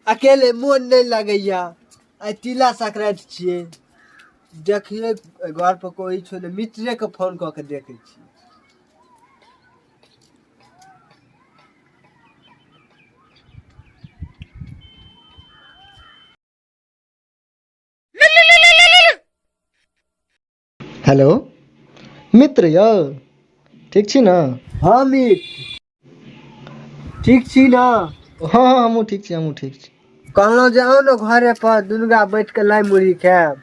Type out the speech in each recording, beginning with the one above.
अकेले मोन नहीं लगैया। आई तिला संक्रांति छिए, देखिए घर पर कोई छो ने मित्रे के फोन क के देखे छी। हेलो मित्र यौ, ठीक छी ना? हाँ मित्र, ठीक छी ना? हाँ हमहूँ ठीक छी, हमहूँ ठीक छी। कहलौं जाओ ना घरे पर दुनुगा बैठ के लाई मुरही खाएब।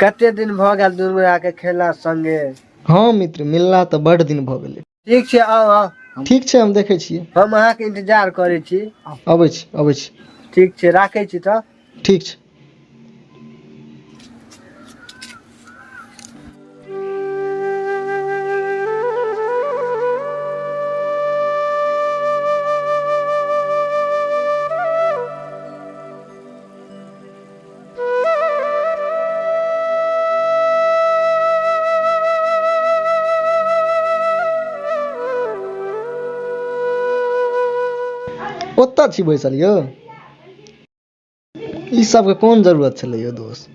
कते दिन भ गेल दुनुगा के खेला संगे। हाँ मित्र, मिलला तऽ बड़ दिन भऽ गेलै। ठीक छै आओ। ठीक छै, हम देखै छियै। हम अहाँके इंतजार करै छी। अबै छी, अबै छी। ठीक छै, राखै छी तऽ। ठीक छै। ओतऽ छी बैसल यौ? ई सबके कोन जरूरत छलै यौ दोस्त?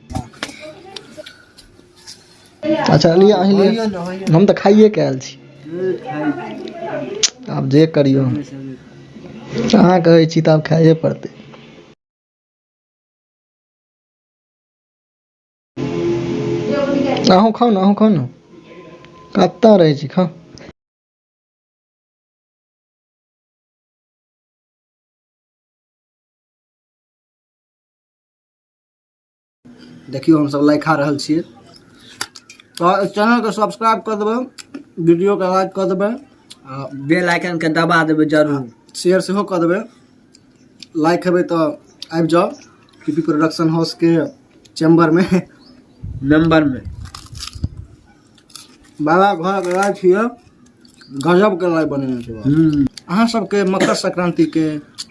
अच्छा लिअ, अहीं लिअ, हम तऽ खाइए के आयल छी। आब जे करियौ, अहाँ कहै छी तऽ आब खाइए पड़तै। अहूँ खाउ ने, अहूँ खाउ ने, कतऽ रहै छी, खाउ। देखियो हम सब लाइक खा रहल छियै, तो चैनल के सब्सक्राइब कर देबै, वीडियो के लाइक कर देबै, बेल आइकन के दबा देबै जरूर। शेयर सेहो कर देबै। लाइक हेबै तऽ आबि जाउ पीपी प्रोडक्शन हाउस के चैम्बर में, नंबर में। बाबा घर के लाइव छियै, गजब के लाइव बनेने छै। अहाँ सबके मकर संक्रांति के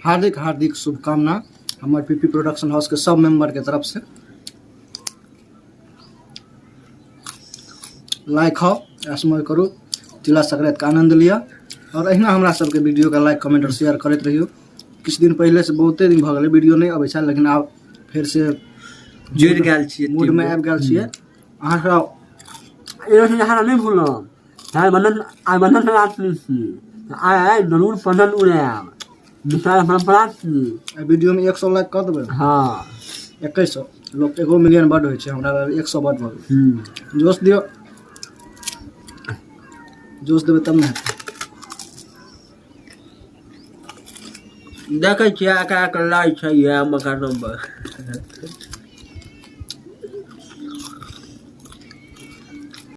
हार्दिक हार्दिक शुभकामना हमर पीपी प्रोडक्शन हाउस के सब मेंबर के तरफ से। लाइक खाओ, ऐशमौज करू, तिला संक्रांति का आनंद लिया, और अहिना हमरा सबके वीडियो के लाइक कमेंट और शेयर करते रहियो। किछु दिन पहले से बहुते दिन भ गेलै वीडियो नहीं अबै छै, लेकिन आब फिर से जुड़ गेल छियै, मूड में आबि गेल छियै। अहाँ सब नहीं भूलना आइ मदन रात्रि छी, आइ जरूर पसंद उड़ाएब। विशाल परंपरा छी। वीडियो में 100 लाइक कर देबै। हाँ 2100 लोग 1 मिलियन बड होइ छै, हमरा 100 बड भ गेल। जोश दियो, जोश देबै तब ने हेतै। देखै छियै एकरा के लाइ छै मकर नंबर।